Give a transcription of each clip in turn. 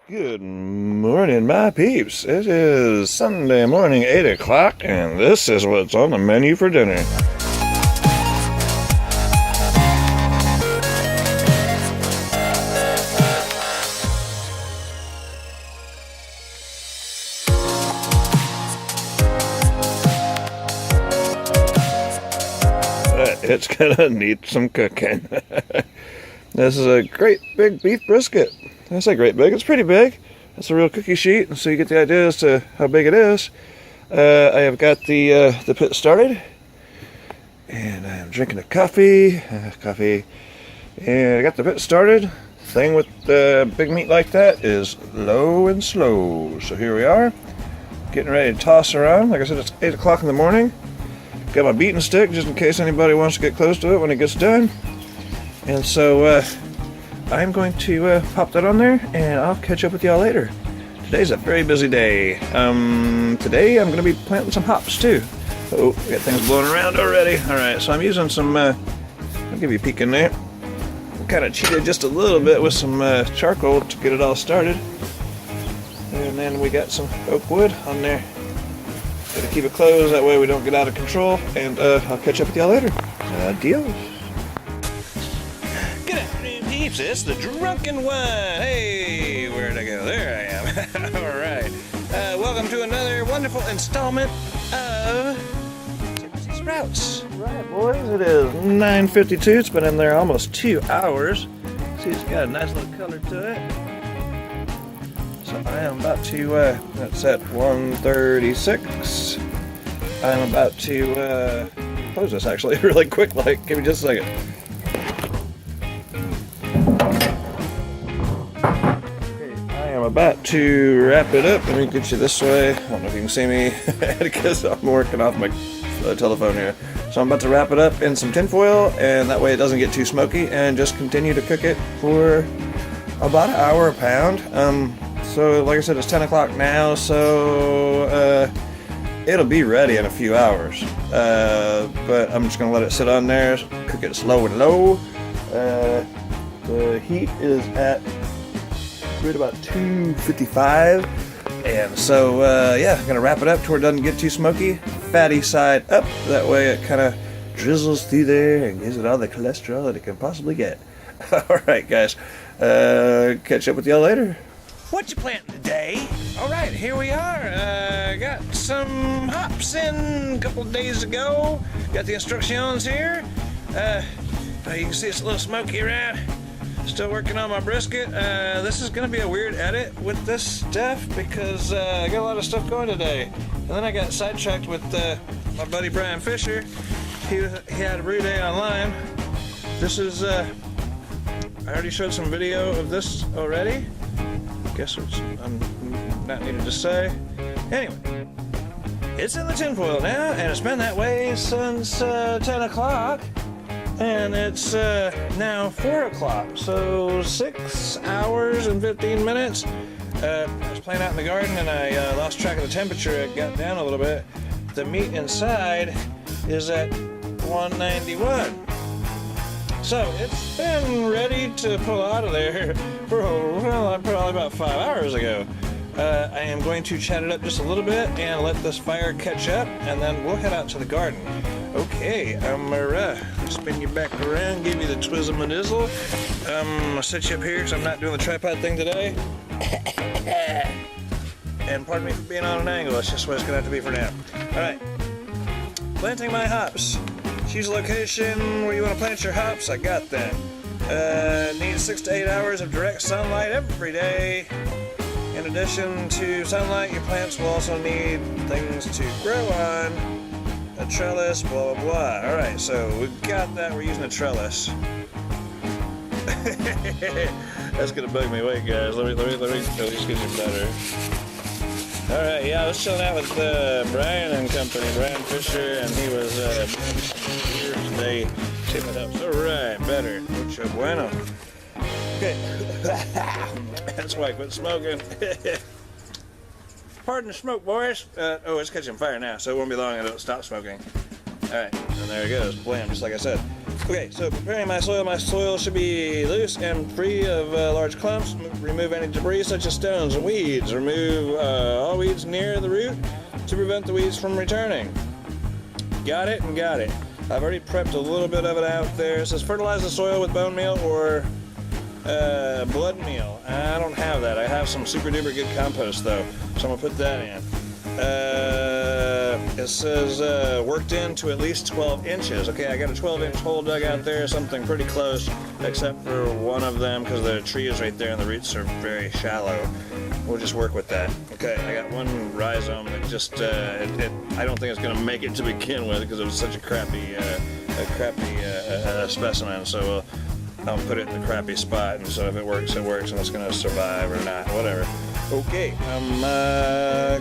Good morning, my peeps. It is Sunday morning, 8 o'clock, and this is what's on the menu for dinner. It's gonna need some cooking. This is a great big beef brisket. I say great big, it's pretty big. It's a real cookie sheet, so you get the idea as to how big it is. I have got the pit started, and I'm drinking a coffee, and I got the pit started. Thing with big meat like that is low and slow. So here we are, getting ready to toss around. Like I said, it's 8 o'clock in the morning. Got my beating stick just in case anybody wants to get close to it when it gets done. And so I'm going to pop that on there, and I'll catch up with y'all later. Today's a very busy day. Today I'm going to be planting some hops too. Oh, we got things blowing around already. Alright, so I'm using some, I'll give you a peek in there. Kind of cheated just a little bit with some charcoal to get it all started. And then we got some oak wood on there. Gotta keep it closed, that way we don't get out of control. And I'll catch up with y'all later. Adios. Good afternoon, peeps. It's the drunken one. Hey, where'd I go? There I am. Alright. Welcome to another wonderful installment of Tipsy Sprouts. Right, boys, it is 9:52. It's been in there almost 2 hours. See, it's got a nice little color to it. So I am about to, that's at 1:36. I'm about to close this actually really quick, like, give me just a second. Okay, I am about to wrap it up. Let me get you this way. I don't know if you can see me because I'm working off my telephone here. So I'm about to wrap it up in some tin foil, and that way it doesn't get too smoky, and just continue to cook it for about an hour a pound. So, like I said, it's 10 o'clock now, so it'll be ready in a few hours. But I'm just going to let it sit on there, cook it slow and low. The heat is at right about 255. And so, yeah, I'm going to wrap it up to where it doesn't get too smoky. Fatty side up, that way it kind of drizzles through there and gives it all the cholesterol that it can possibly get. Alright, guys, catch up with y'all later. What you planting today? Alright, here we are. Got some hops in a couple of days ago. Got the instructions here. You can see it's a little smoky around. Still working on my brisket. This is going to be a weird edit with this stuff because I got a lot of stuff going today. And then I got sidetracked with my buddy Brian Fisher. He had a brew day online. This is, I already showed some video of this already. Guess what I'm not needed to say. Anyway, it's in the tinfoil now, and it's been that way since 10 o'clock, and it's now 4 o'clock, so 6 hours and 15 minutes. I was playing out in the garden, and I lost track of the temperature. It got down a little bit. The meat inside is at 191. So it's been ready to pull out of there for probably about 5 hours ago. I am going to chat it up just a little bit and let this fire catch up, and then we'll head out to the garden. Okay, I'm gonna spin you back around, give you the twizzle and dizzle. I'll set you up here because I'm not doing the tripod thing today. And pardon me for being on an angle, that's just what it's gonna have to be for now. Alright, planting my hops. Choose a location where you want to plant your hops. I got that. Need 6 to 8 hours of direct sunlight every day. In addition to sunlight, your plants will also need things to grow on. A trellis, blah, blah, blah. Alright, so we've got that. We're using a trellis. That's going to bug me. Wait, guys. Let me at least get you better. Alright, yeah, I was chilling out with Brian and company, Brian Fisher, and he was here today, tipping it up. Alright, better. Mucho bueno. Okay. That's why I quit smoking. Pardon the smoke, boys. Oh, it's catching fire now, so it won't be long until it stops smoking. Alright, and there it goes. Blam, just like I said. Okay, so preparing my soil. My soil should be loose and free of large clumps. Remove any debris such as stones and weeds. Remove all weeds near the root to prevent the weeds from returning. Got it and got it. I've already prepped a little bit of it out there. It says fertilize the soil with bone meal or blood meal. I don't have that. I have some super duper good compost though, so I'm gonna put that in. It says worked in to at least 12 inches. Okay, I got a 12-inch hole dug out there, something pretty close, except for one of them because the tree is right there and the roots are very shallow. We'll just work with that. Okay, I got one rhizome that just, I don't think it's going to make it to begin with because it was such a crappy specimen, so I'll put it in the crappy spot, and so if it works, it works, and it's going to survive or not, whatever. Okay,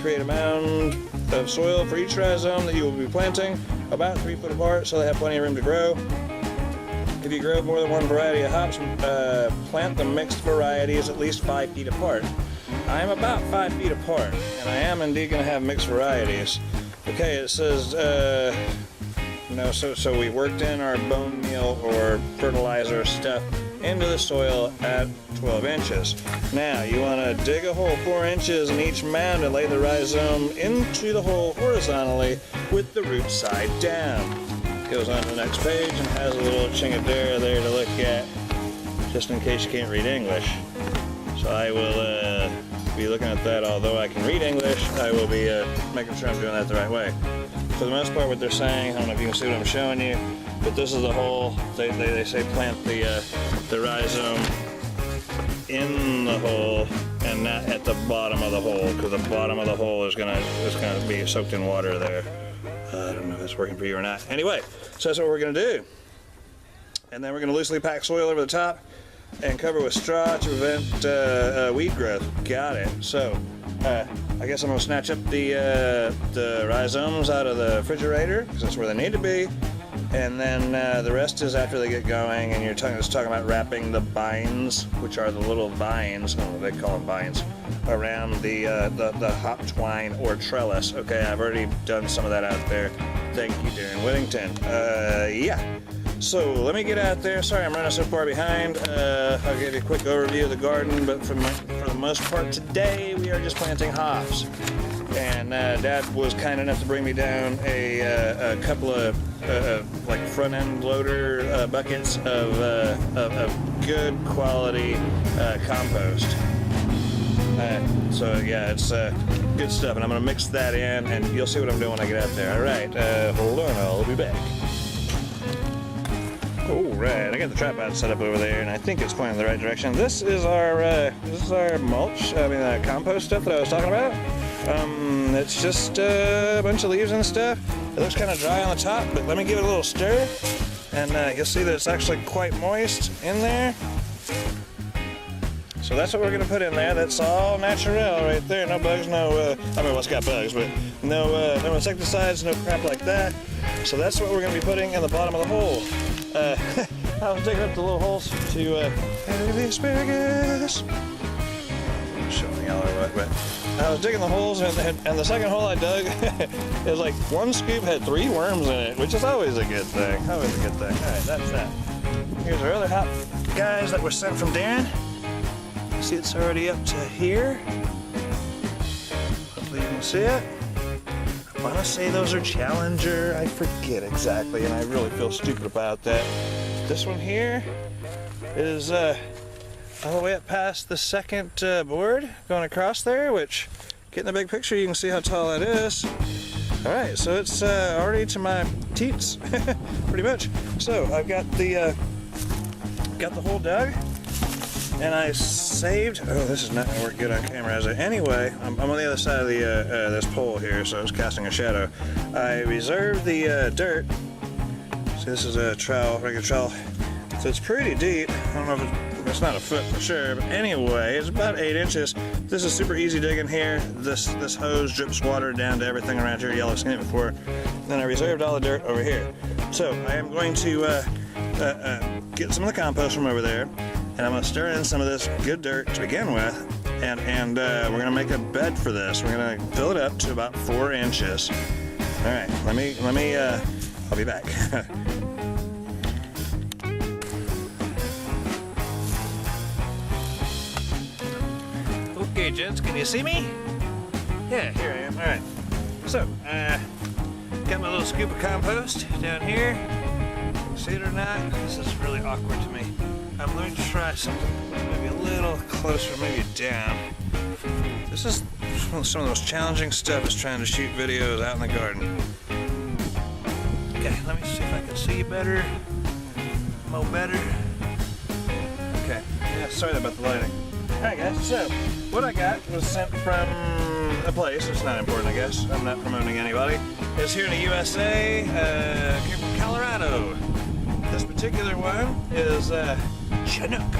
create a mound of soil for each rhizome that you will be planting, about 3 foot apart, so they have plenty of room to grow. If you grow more than one variety of hops, plant the mixed varieties at least 5 feet apart. I'm about 5 feet apart, and I am indeed going to have mixed varieties. Okay, it says, so we worked in our bone meal or fertilizer stuff into the soil at 12 inches. Now, you want to dig a hole 4 inches in each mound and lay the rhizome into the hole horizontally with the root side down. Goes on to the next page and has a little chingadera there to look at, just in case you can't read English. So I will be looking at that. Although I can read English, I will be making sure I'm doing that the right way. For the most part, what they're saying, I don't know if you can see what I'm showing you, but this is the hole. They say plant the rhizome in the hole and not at the bottom of the hole, because the bottom of the hole is gonna be soaked in water there. I don't know if that's working for you or not. Anyway, so that's what we're gonna do. And then we're gonna loosely pack soil over the top and cover with straw to prevent weed growth. Got it. So I guess I'm gonna snatch up the rhizomes out of the refrigerator because that's where they need to be, and then the rest is after they get going. And you're just talking about wrapping the vines, which are the little vines, they call them vines, around the hop twine or trellis. Okay, I've already done some of that out there. Thank you, Darren Whittington. Yeah. So let me get out there. Sorry I'm running so far behind. I'll give you a quick overview of the garden, but for the most part today we are just planting hops. And Dad was kind enough to bring me down a couple of like front end loader buckets of good quality compost. So yeah, it's good stuff, and I'm gonna mix that in, and you'll see what I'm doing when I get out there. All right, hold on, I'll be back. Alright, I got the tripod set up over there, and I think it's pointing in the right direction. This is our mulch, compost stuff that I was talking about. It's just a bunch of leaves and stuff. It looks kind of dry on the top, but let me give it a little stir, and you'll see that it's actually quite moist in there. So that's what we're going to put in there. That's all natural right there. No bugs, well, it's got bugs, but no insecticides, no crap like that. So that's what we're going to be putting in the bottom of the hole. I was digging up the little holes to add the asparagus. I'm showing y'all what, but I was digging the holes, and the second hole I dug, it was like one scoop had 3 worms in it, which is always a good thing. Always a good thing. All right, that's that. Here's our other hop guys that were sent from Darren. See, it's already up to here. Hopefully you can see it. I want to say those are Challenger. I forget exactly, and I really feel stupid about that. This one here is all the way up past the second board going across there, which, getting the big picture, you can see how tall that is. All right, so it's already to my teats, pretty much. So I've got the hole dug. And I saved, this is not going to work good on camera, is it? Anyway, I'm on the other side of the this pole here, so it's casting a shadow. I reserved the dirt. See, this is a trowel, regular trowel. So it's pretty deep. I don't know if it's not a foot for sure, but anyway, it's about 8 inches. This is super easy digging here. This hose drips water down to everything around here. Y'all have seen it before. Then I reserved all the dirt over here. So I am going to get some of the compost from over there. And I'm going to stir in some of this good dirt to begin with, and we're going to make a bed for this. We're going to fill it up to about 4 inches. All right, let me. I'll be back. Okay, gents, can you see me? Yeah, here I am. Alright. So, got my little scoop of compost down here. See it or not? This is really awkward to me. I'm going to try something maybe a little closer, maybe down. This is some of the most challenging stuff is trying to shoot videos out in the garden. Okay, let me see if I can see you better. Mo better. Okay, yeah, sorry about the lighting. Alright guys, so what I got was sent from a place, it's not important I guess, I'm not promoting anybody. It's here in the USA, here from Colorado. This particular one is Chinook.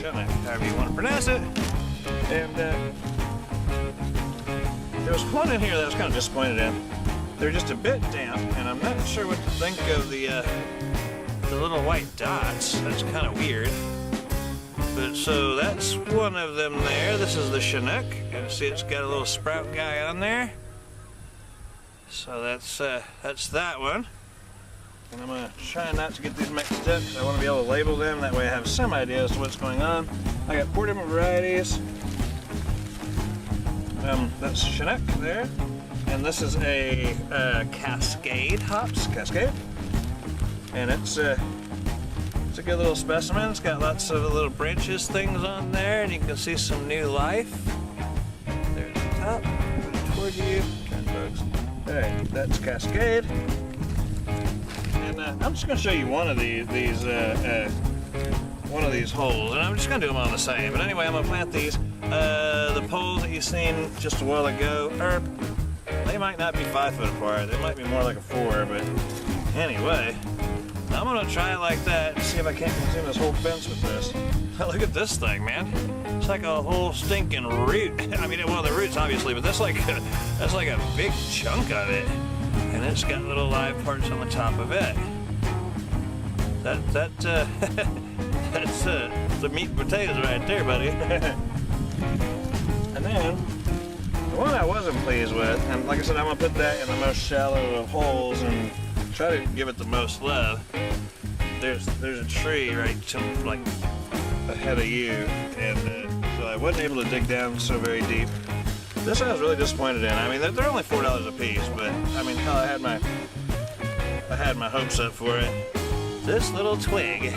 Chinook, however you want to pronounce it. And there was one in here that I was kind of disappointed in. They're just a bit damp, and I'm not sure what to think of the little white dots. That's kind of weird. But so that's one of them there. This is the Chinook. You see it's got a little sprout guy on there. So that's that one. And I'm going to try not to get these mixed up because I want to be able to label them. That way I have some idea as to what's going on. I got 4 different varieties. That's Chinook there. And this is a Cascade hops. Cascade. And it's a good little specimen. It's got lots of little branches things on there. And you can see some new life. There at the top. Put it toward you. Turn folks. Alright, that's Cascade. And I'm just going to show you one of these holes, and I'm just going to do them all the same. But anyway, I'm going to plant these. The poles that you've seen just a while ago, they might not be 5 foot apart. They might be more like a 4. But anyway, I'm going to try it like that and see if I can't consume this whole fence with this. Look at this thing, man. It's like a whole stinking root. I mean, well, the roots obviously, but that's like a big chunk of it. And it's got little live parts on the top of it. That's the meat and potatoes right there, buddy. And then the one I wasn't pleased with, and like I said, I'm gonna put that in the most shallow of holes and try to give it the most love. There's a tree right like ahead of you, and so I wasn't able to dig down so very deep. This I was really disappointed in. I mean, they're only $4 a piece, but I mean, hell, I had my hopes up for it. This little twig is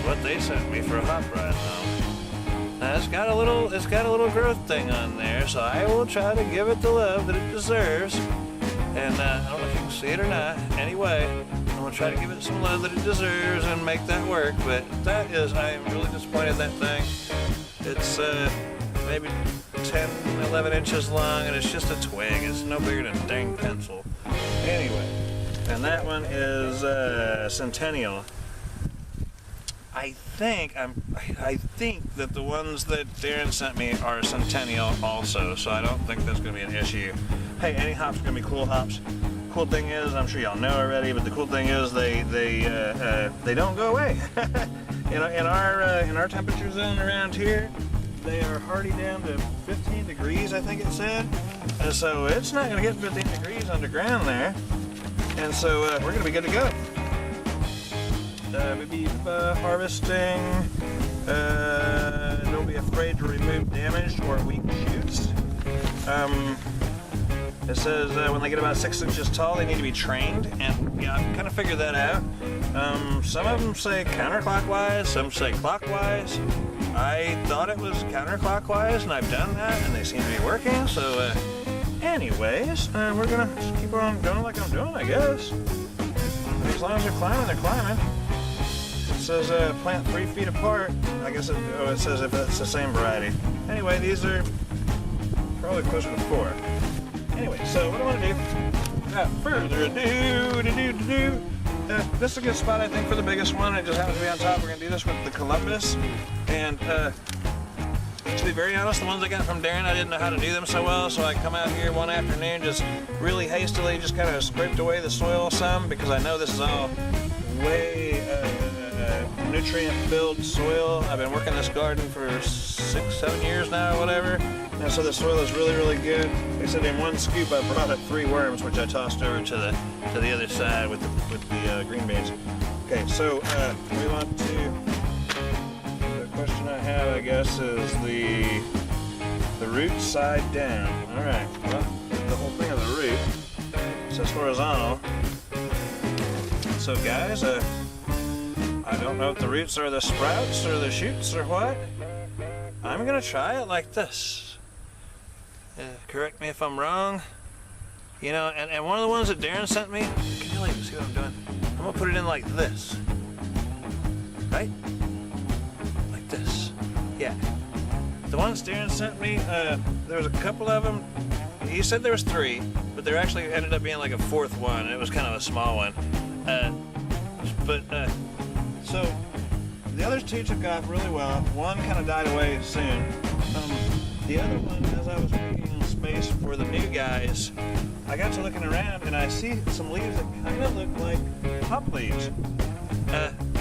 what they sent me for a hop ride home. Now it's got a little growth thing on there, so I will try to give it the love that it deserves. And I don't know if you can see it or not. Anyway, I'm gonna try to give it some love that it deserves and make that work. But I am really disappointed in that thing. It's maybe 10, 11 inches long, and it's just a twig. It's no bigger than a dang pencil. Anyway, and that one is Centennial. I think that the ones that Darren sent me are Centennial also, so I don't think that's going to be an issue. Hey, any hops are going to be cool hops. Cool thing is, I'm sure y'all know already, but the cool thing is they don't go away. in our temperature zone around here, they are hardy down to 15 degrees, I think it said. And so it's not going to get 15 degrees underground there. And so we're going to be good to go. Maybe harvesting. Don't be afraid to remove damaged or weak shoots. It says when they get about 6 inches tall, they need to be trained. And yeah, I've kind of figured that out. Some of them say counterclockwise, some say clockwise. I thought it was counterclockwise, and I've done that, and they seem to be working. So, anyways, we're gonna just keep on doing like I'm doing, I guess. As long as they're climbing, they're climbing. It says plant 3 feet apart. I guess it says if it's the same variety. Anyway, these are probably closer to 4. Anyway, so what I want to do, without further ado, this is a good spot, I think, for the biggest one. It just happens to be on top. We're going to do this with the Columbus. And to be very honest, the ones I got from Darren, I didn't know how to do them so well, so I come out here one afternoon, just really hastily, just kind of scraped away the soil some, because I know this is all way nutrient-filled soil. I've been working this garden for 6, 7 years now, or whatever. And so the soil is really, really good. Like I said, in one scoop, I brought up 3 worms, which I tossed over to the other side with the green beans. Okay, so we want to. The question I have, I guess, is the The root side down. All right. Well, the whole thing of the root says horizontal. So guys, I don't know if the roots are the sprouts or the shoots or what. I'm gonna try it like this. Correct me if I'm wrong. You know, and one of the ones that Darren sent me, can you see what I'm doing? I'm gonna put it in like this. Right? Like this. Yeah. The ones Darren sent me, there was a couple of them. He said there was 3, but there actually ended up being like a 4th one, and it was kind of a small one. So the other 2 took off really well. One kind of died away soon. The other one, as I was making space for the new guys, I got to looking around and I see some leaves that kind of look like hop leaves.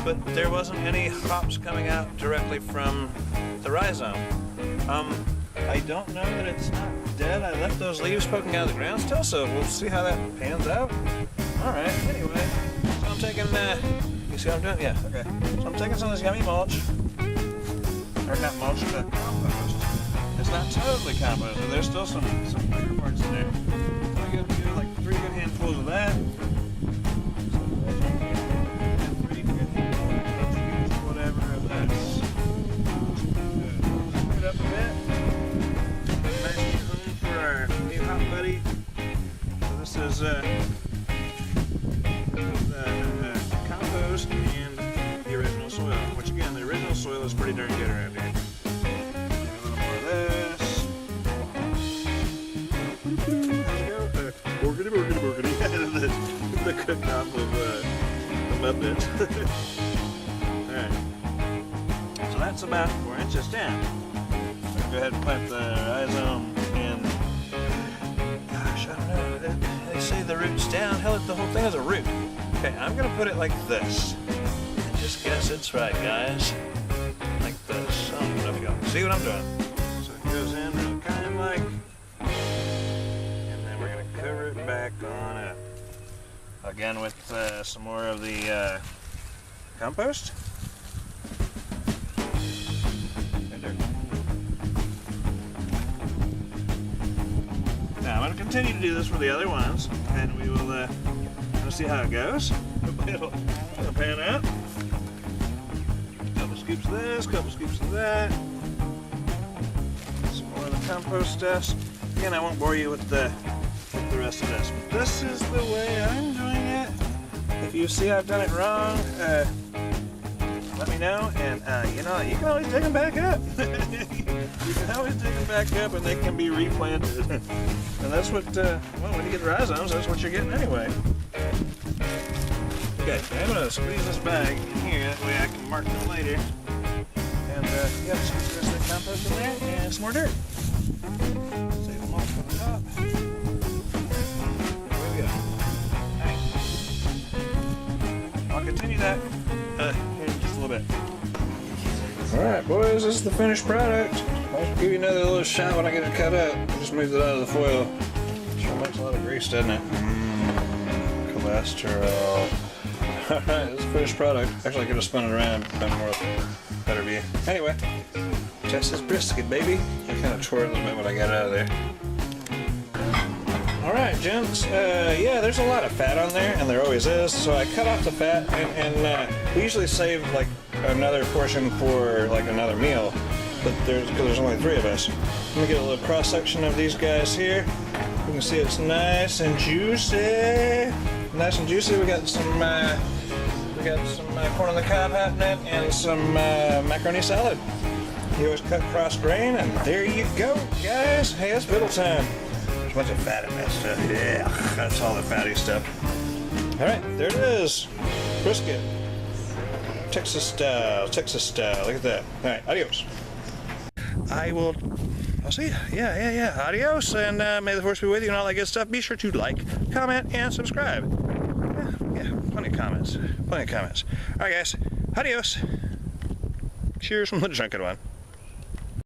But there wasn't any hops coming out directly from the rhizome. I don't know that it's not dead. I left those leaves poking out of the ground still, so we'll see how that pans out. Alright, anyway, so I'm taking, you see what I'm doing? Yeah, okay. So I'm taking some of this yummy mulch, or not mulch, but compost. It's not totally compost, but there's still some bigger parts in there. So I'm gonna do like 3 good handfuls of that. And 3 good handfuls of whatever of this. Good. It up a bit. Nice new home for our new hot buddy. So this is compost and the original soil, which again, the original soil is pretty darn good around here. A little more of this. Boogity. the cooked off of the Muppets. Alright. So that's about 4 inches down. So go ahead and plant the rhizome in. Gosh, I don't know. They say the root's down. Hell, the whole thing is a root. Okay, I'm gonna put it like this. And just guess it's right, guys. Like this. I don't know if you can see what I'm doing. So it goes in real kind of like. And then we're gonna cover it back on up. Again with some more of the compost. Now I'm gonna continue to do this for the other ones, and we will let's see how it goes. Hopefully it'll pan out. Couple scoops of this, couple scoops of that. Some more of the compost stuff. Again, I won't bore you with the rest of this, but this is the way I'm doing it. If you see I've done it wrong, let me know, and you know, you can always dig them back up. You can always dig them back up, and they can be replanted. And that's what, well, when you get rhizomes, that's what you're getting anyway. Okay, I'm gonna squeeze this bag in here, that way I can mark them later. And yeah, squeeze the rest of the compost in there, and some more dirt. Save them all from the top. There we go. Alright. I'll continue that here in just a little bit. Alright, boys, this is the finished product. I'll give you another little shot when I get it cut up. I just moved it out of the foil. Sure makes a lot of grease, doesn't it? Cholesterol. Alright, this is the finished product. Actually, I could have spun it around, done more better view. Anyway, just this brisket, baby. I kind of tore it a little bit when I got it out of there. Alright, gents, yeah, there's a lot of fat on there, and there always is, so I cut off the fat, and we usually save, like, another portion for, like, another meal, but because there's only 3 of us. Let me get a little cross-section of these guys here. You can see it's nice and juicy. Nice and juicy. We got some corn on the cob happening, and some macaroni salad. You always cut cross grain, and there you go, guys. Hey, it's middle time. There's a bunch of fat in that stuff. Yeah, that's all the fatty stuff. Alright, there it is. Brisket. Texas style. Look at that. Alright, adios. I'll see you. Yeah. Adios, and may the force be with you and all that good stuff. Be sure to like, comment, and subscribe. Yeah, plenty of comments. Alright, guys. Adios. Cheers from the drunken one.